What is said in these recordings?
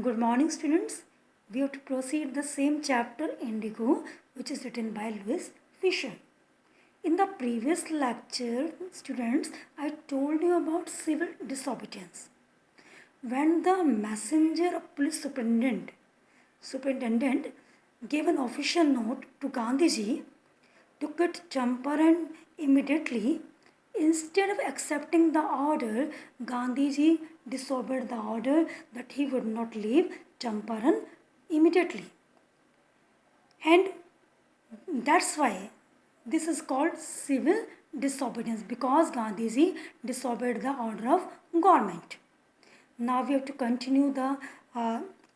Good morning, students. We have to proceed the same chapter Indigo, which is written by Louis Fisher. In the previous lecture, students, I told you about civil disobedience. When the messenger of police superintendent gave an official note to Gandhiji to quit Champaran immediately, instead of accepting the order, Gandhiji disobeyed the order that he would not leave Champaran immediately. And that's why this is called civil disobedience, because Gandhiji disobeyed the order of government. Now we have to continue the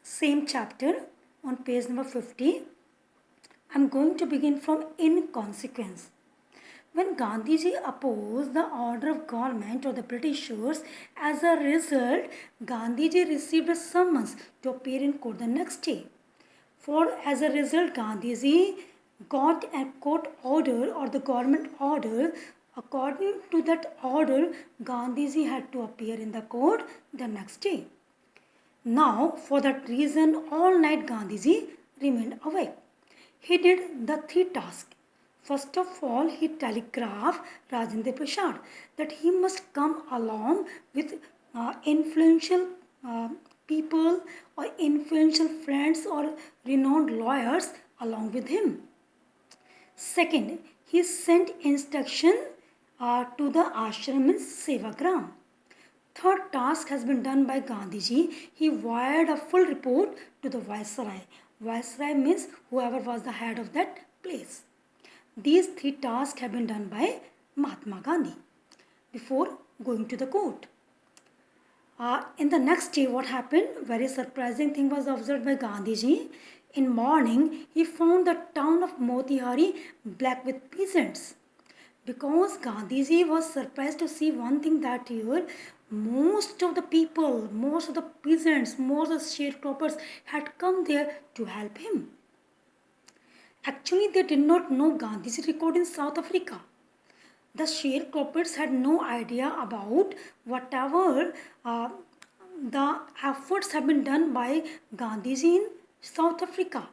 same chapter on page number 50. I'm going to begin from inconsequence. When Gandhiji opposed the order of government or the Britishers, as a result, Gandhiji received a summons to appear in court the next day. For as a result, Gandhiji got a court order or the government order. According to that order, Gandhiji had to appear in the court the next day. Now, for that reason, all night Gandhiji remained awake. He did the three tasks. First of all, he telegraphed Rajendra Prasad that he must come along with influential people or influential friends or renowned lawyers along with him. Second, he sent instruction to the ashram in Sevagram. Third task has been done by Gandhiji. He wired a full report to the Viceroy. Viceroy means whoever was the head of that place. These three tasks have been done by Mahatma Gandhi before going to the court. In the next day, what happened? Very surprising thing was observed by Gandhiji. In morning, he found the town of Motihari black with peasants. Because Gandhiji was surprised to see one thing that year, most of the people, most of the peasants, most of the sharecroppers had come there to help him. Actually, they did not know Gandhiji record in South Africa. The sharecroppers had no idea about whatever the efforts have been done by Gandhiji in South Africa.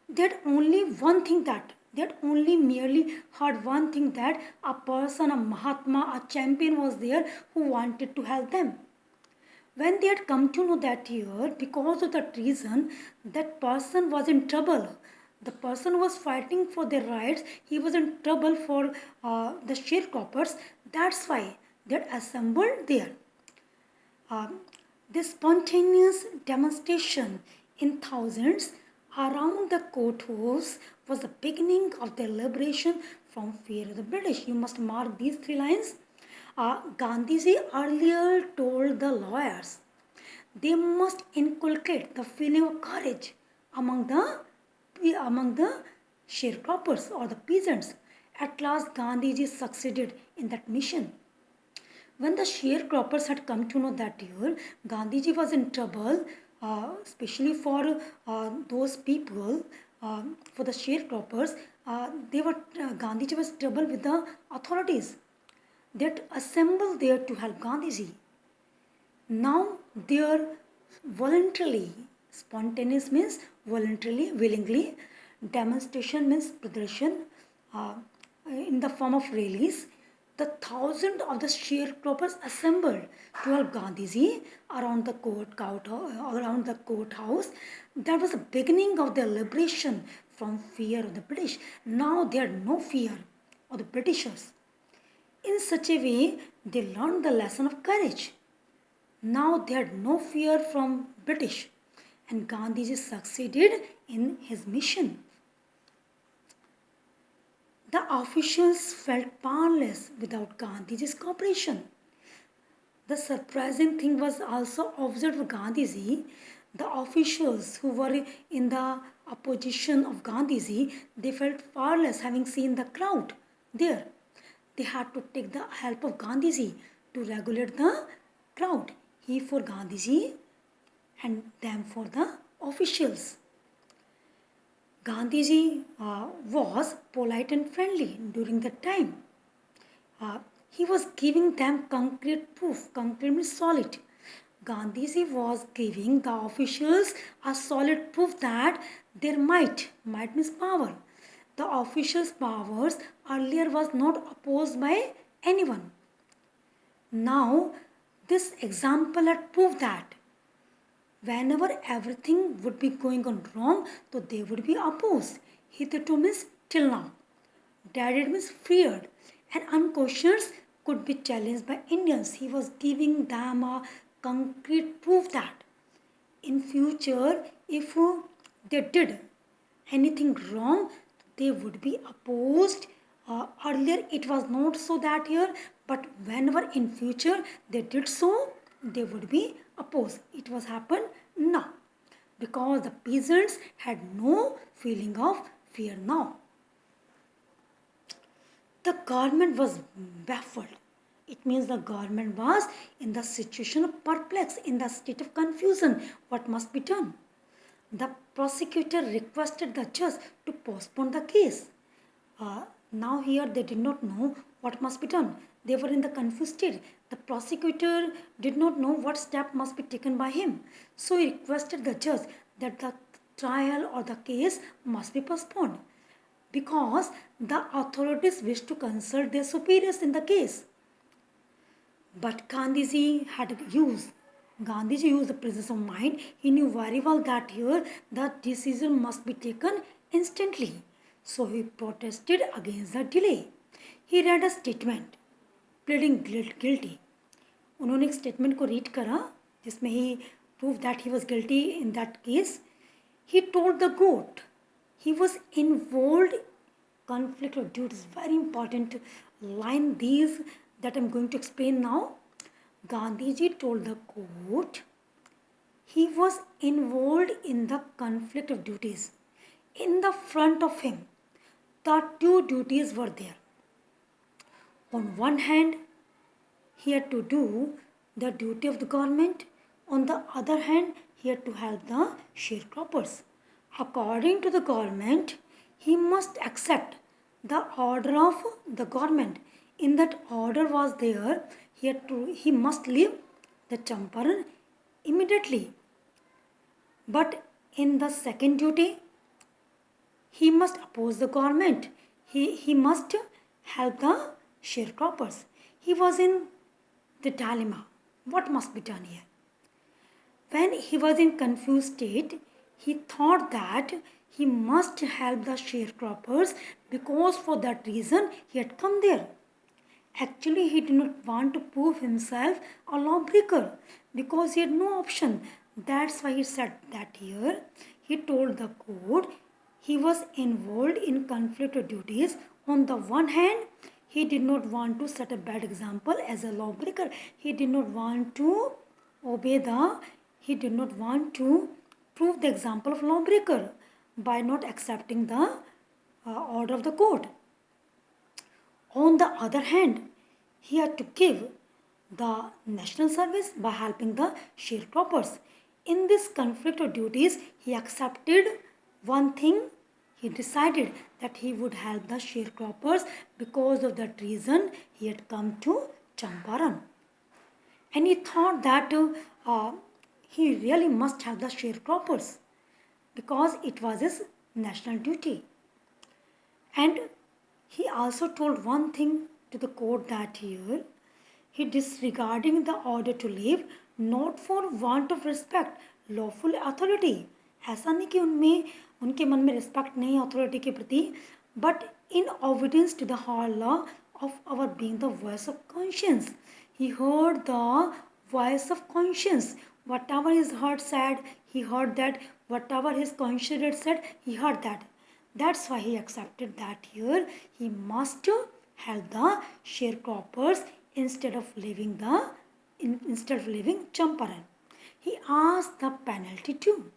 They had only one thing that they had only merely heard one thing, that a person, a Mahatma, a champion was there who wanted to help them. When they had come to know that year, because of that reason, that person was in trouble. The person was fighting for their rights. He was in trouble for the sharecroppers. That's why they had assembled there. This spontaneous demonstration in thousands around the courthouse was the beginning of their liberation from fear of the British. You must mark these three lines. Gandhiji earlier told the lawyers they must inculcate the feeling of courage among the sharecroppers or the peasants. At last, Gandhiji succeeded in that mission. When the sharecroppers had come to know that year, Gandhiji was in trouble, especially for those people, for the sharecroppers. Gandhiji was in trouble with the authorities. They had assembled there to help Gandhiji. Now they are voluntarily, spontaneous means voluntarily, willingly. Demonstration means pradarshan in the form of rallies. The thousands of the sharecroppers assembled to help Gandhiji around the courthouse. That was the beginning of their liberation from fear of the British. Now they had no fear of the Britishers. In such a way, they learned the lesson of courage. Now they had no fear from British, and Gandhiji succeeded in his mission. The officials felt powerless without Gandhiji's cooperation. The surprising thing was also observed with Gandhiji. The officials who were in the opposition of Gandhiji, they felt powerless having seen the crowd there. They had to take the help of Gandhiji to regulate the crowd. He for Gandhiji and them for the officials. Gandhiji was polite and friendly during that time. He was giving them concrete proof. Concrete means solid. Gandhiji was giving the officials a solid proof that their might means power. The officials' powers earlier was not opposed by anyone. Now, this example had proved that whenever everything would be going on wrong, so they would be opposed. Hitherto means till now. Dreaded means feared, and unquestioned could be challenged by Indians. He was giving them a concrete proof that in future, if they did anything wrong, they would be opposed. Earlier, it was not so that here, but whenever in future they did so, they would be opposed. It was happened now because the peasants had no feeling of fear now. The government was baffled. It means the government was in the situation of perplexed, in the state of confusion. What must be done? The prosecutor requested the judge to postpone the case. Now here they did not know what must be done. They were in the confused state. The prosecutor did not know what step must be taken by him. So he requested the judge that the trial or the case must be postponed because the authorities wished to consult their superiors in the case. But Gandhiji used the presence of mind. He knew very well that here the decision must be taken instantly. So he protested against the delay. He read a statement pleading guilty. उन्होंने एक statement को read करा जिसमें he prove that he was guilty in that case. He told the court he was involved conflict of duties. Very important line these that I'm going to explain now. Gandhiji told the court he was involved in the conflict of duties. In the front of him, the two duties were there. On one hand, he had to do the duty of the government. On the other hand, he had to help the sharecroppers. According to the government, he must accept the order of the government. In that order was there, he must leave the Champaran immediately. But in the second duty, he must oppose the government. He must help the sharecroppers. He was in the dilemma. What must be done here? When he was in confused state, he thought that he must help the sharecroppers because for that reason he had come there. Actually, he did not want to prove himself a lawbreaker because he had no option. That's why he said that here. He told the court he was involved in conflict of duties. On the one hand, he did not want to set a bad example as a lawbreaker. He did not want to he did not want to prove the example of lawbreaker by not accepting the order of the court. On the other hand, he had to give the national service by helping the sharecroppers. In this conflict of duties, he accepted one thing. He decided that he would help the sharecroppers. Because of that reason, he had come to Champaran. And he thought that he really must help the sharecroppers because it was his national duty. And he also told one thing to the court that here he disregarding the order to leave not for want of respect lawful authority. ऐसा नहीं कि उनके मन में respect नहीं authority के प्रति, but in obedience to the higher law of our being the voice of conscience. He heard the voice of conscience. Whatever his heart said, he heard that. Whatever his conscience had said, he heard that. That's why he accepted that here he must help the sharecroppers instead of leaving Champaran. He asked the penalty too.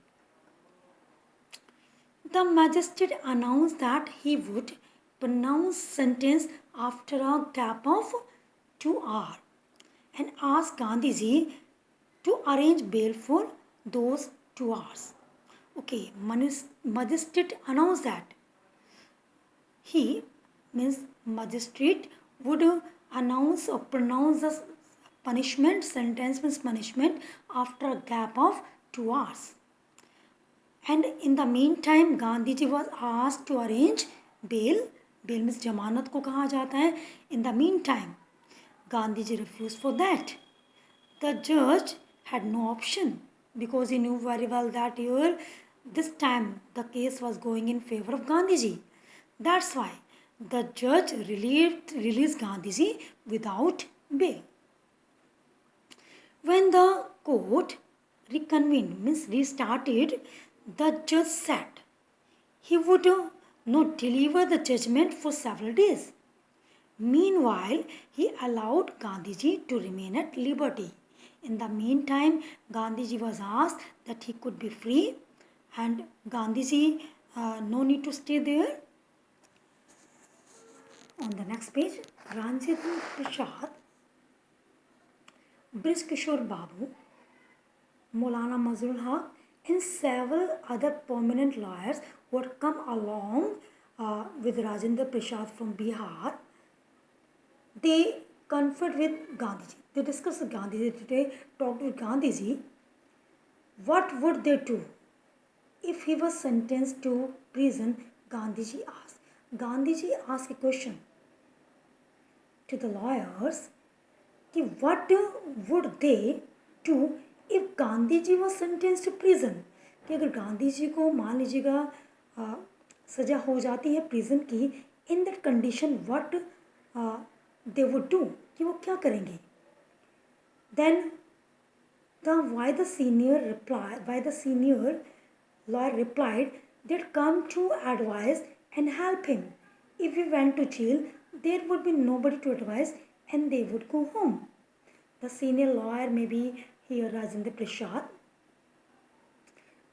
The magistrate announced that he would pronounce sentence after a gap of 2 hours and asked Gandhiji to arrange bail for those 2 hours. Okay, magistrate announced that. He means magistrate would announce or pronounce the punishment, sentence means punishment after a gap of 2 hours. And in the meantime, Gandhi ji was asked to arrange bail. Bail means जमानत को कहा जाता है. In the meantime, Gandhi ji refused for that. The judge had no option because he knew very well that year, this time the case was going in favor of Gandhi ji. That's why the judge released Gandhi ji without bail. When the court reconvened, means restarted, the judge said he would not deliver the judgment for several days. Meanwhile, he allowed Gandhiji to remain at liberty. In the meantime, Gandhiji was asked that he could be free, and Gandhiji no need to stay there. On the next page, Ranjit Prasad, Brij Kishore Babu, Maulana Mazharul Haq, and several other prominent lawyers who had come along with Rajendra Prasad from Bihar. They conferred with Gandhiji. They discussed with Gandhiji today, talked with Gandhiji. What would they do if he was sentenced to prison? Gandhiji asked. Gandhiji asked a question to the lawyers. What would they do if Gandhiji was sentenced to prison? कि अगर गांधी जी को मान लीजिएगा सजा हो जाती है prison की, in that condition what they would do, कि वो क्या करेंगे? Then why the senior lawyer replied they'd come to advise and help him. If he went to jail, there would be nobody to advise and they would go home. The senior lawyer, maybe here Rajendra Prasad,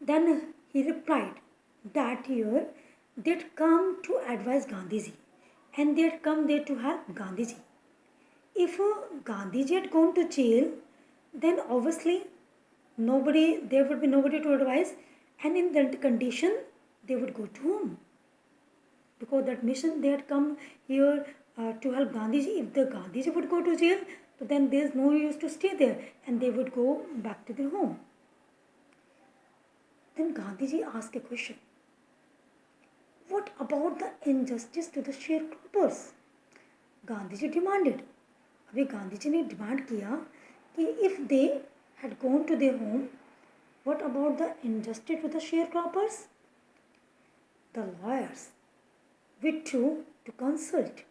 then he replied that here they'd come to advise Gandhiji and they'd come there to help Gandhiji. If Gandhiji had gone to jail, then obviously there would be nobody to advise, and in that condition they would go to home, because that mission they had come here to help Gandhiji. If the Gandhiji would go to jail, so then there is no use to stay there and they would go back to their home. Then Gandhiji asked a question. What about the injustice to the sharecroppers? Gandhiji demanded. अभी गांधीजी ने demand किया कि if they had gone to their home, what about the injustice to the sharecroppers? The lawyers withdrew to consult.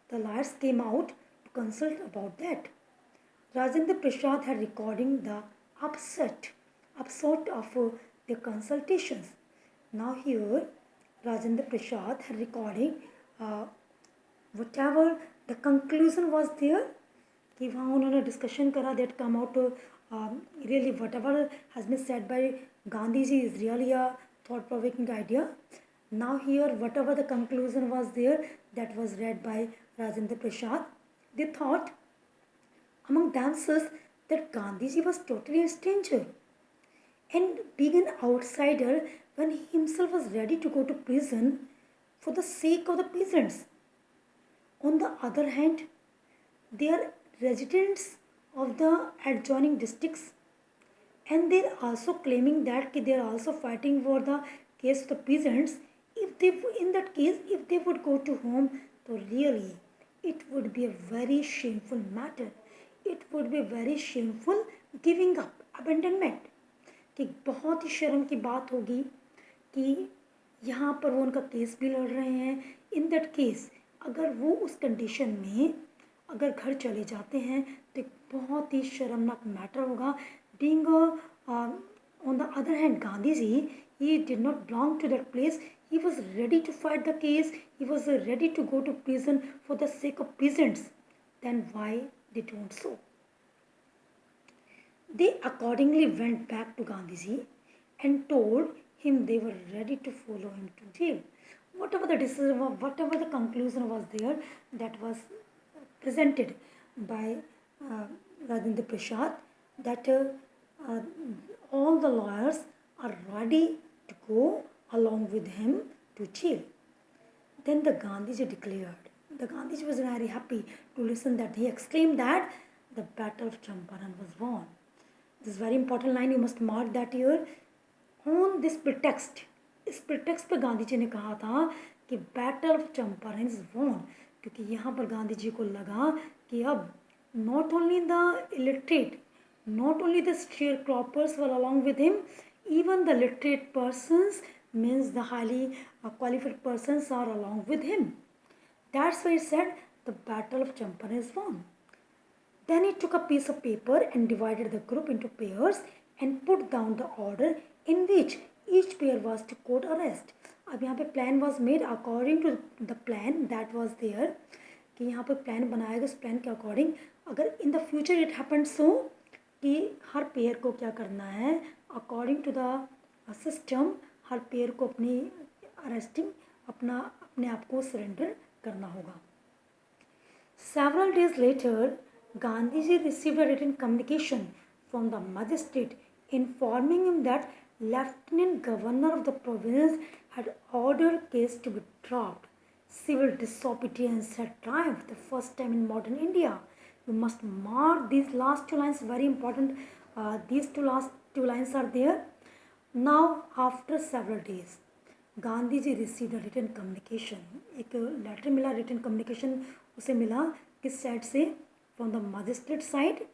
The lawyers came out to consult about that. Rajendra Prasad had recording the upshot of the consultations. Now here Rajendra Prasad had recording whatever the conclusion was there, कि वहाँ उन्होंने discussion करा, that come out really whatever has been said by Gandhiji is really a thought-provoking idea. Now here whatever the conclusion was there, that was read by Rajendra Prasad. They thought among themselves that Gandhiji was totally a stranger and being an outsider when he himself was ready to go to prison for the sake of the peasants. On the other hand, they are residents of the adjoining districts and they are also claiming that they are also fighting for the case of the peasants. If they would go to home, so really it would be a very shameful matter. It would be very shameful giving up, abandonment. कि बहुत ही शर्म की बात होगी कि यहाँ पर वो उनका केस भी लड़ रहे हैं. इन दैट केस अगर वो उस कंडीशन में अगर घर चले जाते हैं तो एक बहुत ही शर्मनाक मैटर होगा. Being on the other hand Gandhiji, he did not belong to that place. He was ready to fight the case. He was ready to go to prison for the sake of peasants. Then why they don't so? They accordingly went back to Gandhiji and told him they were ready to follow him to jail. Whatever the decision, whatever the conclusion was there, that was presented by Rajendra Prasad, that all the lawyers are ready to go along with him to jail. Then the Gandhiji declared. The Gandhiji was very happy to listen that. He exclaimed that the Battle of Champaran was won. This very important line, you must mark that here. On this pretext, इस pretext पे गांधी जी ने कहा था कि Battle of Champaran is won, क्योंकि यहाँ पर गांधी जी को लगा कि अब not only the illiterate, not only the sharecroppers were along with him, even the literate persons, means the highly qualified persons, are along with him. That's why he said the Battle of Champaran is won. Then he took a piece of paper and divided the group into pairs and put down the order in which each pair was to quote arrest. अब यहाँ पे plan was made according to the plan that was there, कि यहाँ पे plan बनाएगा, उस plan के according अगर in the future it happened so कि हर पेयर को क्या करना है, according to the system, her pair को अपनी arresting अपने आप को surrender करना होगा. Several days later, Gandhiji received a written communication from the magistrate informing him that Lieutenant Governor of the province had ordered case to be dropped. Civil disobedience had triumphed the first time in modern India. You must mark these last two lines, very important. These last two lines are there. Now, after several days, Gandhi ji receive written communication, एक letter मिला, written communication उसे मिला किस side से, from the magistrate side,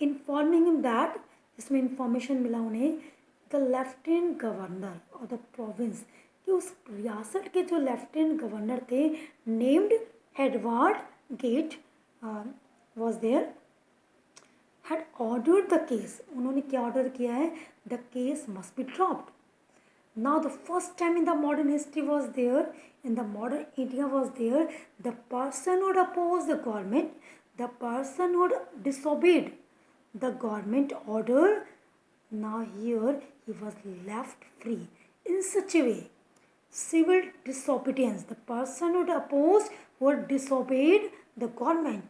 informing him that, जिसमें information मिला उन्हें the lieutenant governor of the province, कि उस रियासत के जो लेफ्टिनेंट गवर्नर थे named Edward Gait was there, had ordered the case, उन्होंने क्या ऑर्डर किया है, the case must be dropped. Now the first time in the modern history was there, in the modern India was there, the person who opposed the government, the person who disobeyed the government order, now here he was left free. In such a way, civil disobedience, the person who opposed, who disobeyed the government,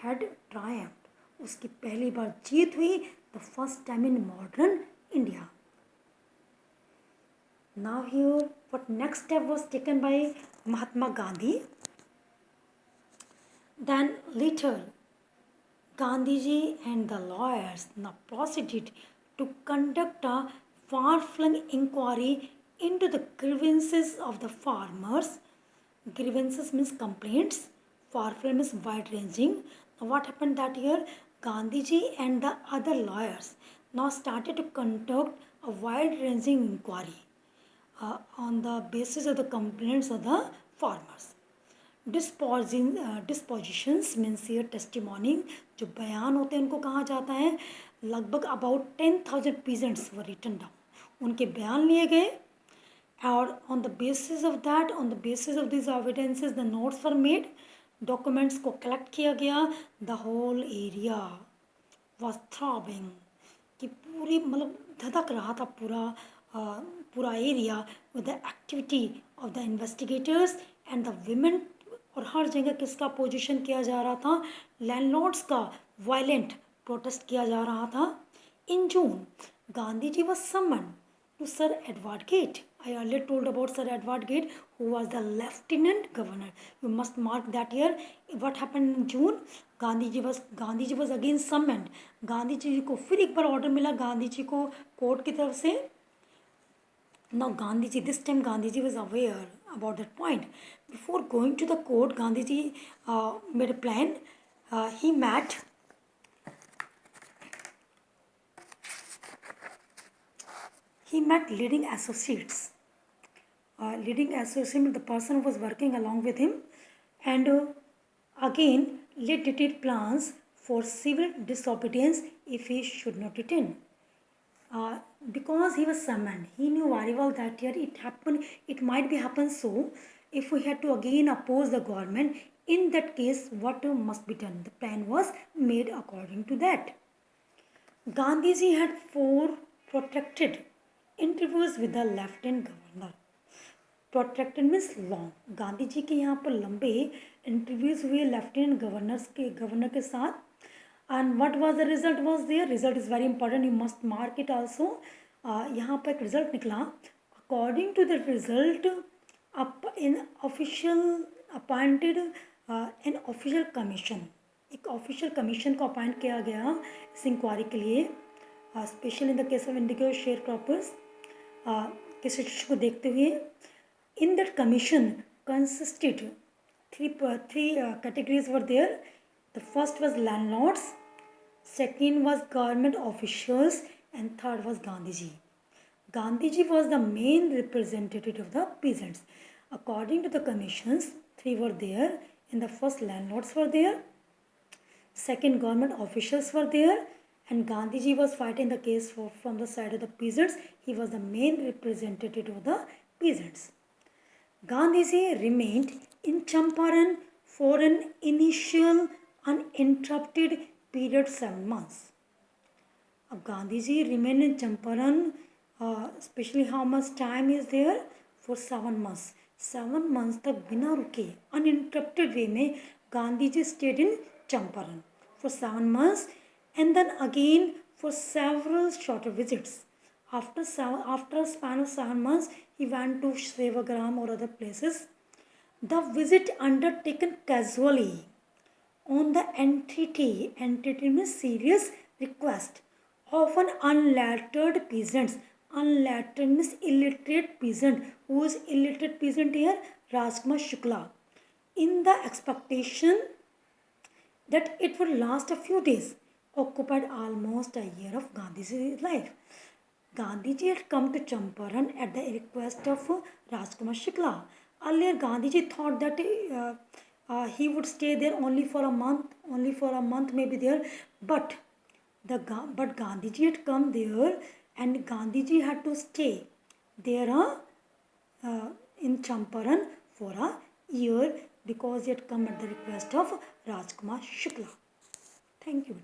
had triumphed. उसकी पहली बार जीत हुई, the first time in modern India. Now here, what next step was taken by Mahatma Gandhi? Then later, Gandhiji and the lawyers now proceeded to conduct a far-flung inquiry into the grievances of the farmers. Grievances means complaints. Far-flung means wide-ranging. Now what happened that year? Gandhiji and the other lawyers now started to conduct a wide-ranging inquiry on the basis of the complaints of the farmers. Dispositions means here testimony, जो बयान होते हैं उनको कहा जाता है. लगभग about 10,000 peasants were written down. उनके बयान लिए गए और on the basis of that, on the basis of these evidences, the notes were made. Documents को collect किया गया. The whole area was throbbing, कि पूरी मतलब धधक रहा था पूरा area with the activity of the investigators and the women. और हर जगह किसका पोजीशन किया जा रहा था, लैंडलॉर्ड्स का वायलेंट प्रोटेस्ट किया जा रहा था. In June Gandhi ji was summoned to Sir Edward Gait. I earlier told about Sir Edward Gate, who was the Lieutenant Governor. You must mark that year. What happened in June? Gandhi ji was again summoned. Gandhi ji को फिर एक बार order मिला गांधी जी को court की तरफ से. Now Gandhiji, this time Gandhiji was aware about that point. Before going to the court, Gandhiji made a plan. He met leading associates. Leading associate, the person who was working along with him, and again laid detailed plans for civil disobedience if he should not return. Because he was summoned, he knew very well that year it might be happen so, if we had to again oppose the government, in that case what must be done. The plan was made according to that. Gandhiji had 4 protracted interviews with the Lieutenant Governor. Protracted means long. Gandhi ji के यहाँ पर लंबे interviews हुए lieutenant governor के साथ. And what was the result was there? Result is very important. You must mark it also. यहाँ पर एक result निकला. According to the result, in official appointed an official commission. एक ऑफिशियल कमीशन को appoint किया गया इस इंक्वायरी के लिए, special in the case of Indigo share croppers के सिचुएशन को देखते हुए. In that commission consisted three categories were there. The first was landlords, second was government officials, and third was Gandhiji. Gandhiji was the main representative of the peasants. According to the commissions, three were there. In the first, landlords were there. Second, government officials were there. And Gandhiji was fighting the case from the side of the peasants. He was the main representative of the peasants. Gandhiji remained in Champaran for an initial uninterrupted period of 7 months. अब Gandhiji remained in Champaran, especially how much time is there? For 7 months. 7 months तक बिना रुके uninterrupted way में Gandhiji stayed in Champaran for 7 months, and then again for several shorter visits. After a span of 7 months, he went to Sevagram or other places. The visit undertaken casually on the entreaty means serious request of an unlettered peasant. Unlettered means illiterate peasant. Who is illiterate peasant here? Rajkumar Shukla. In the expectation that it would last a few days, occupied almost a year of Gandhiji's life. Gandhiji had come to Champaran at the request of Rajkumar Shukla. Earlier, Gandhiji thought that he would stay there only for a month maybe there. But Gandhiji had come there, and Gandhiji had to stay there in Champaran for a year because he had come at the request of Rajkumar Shukla. Thank you.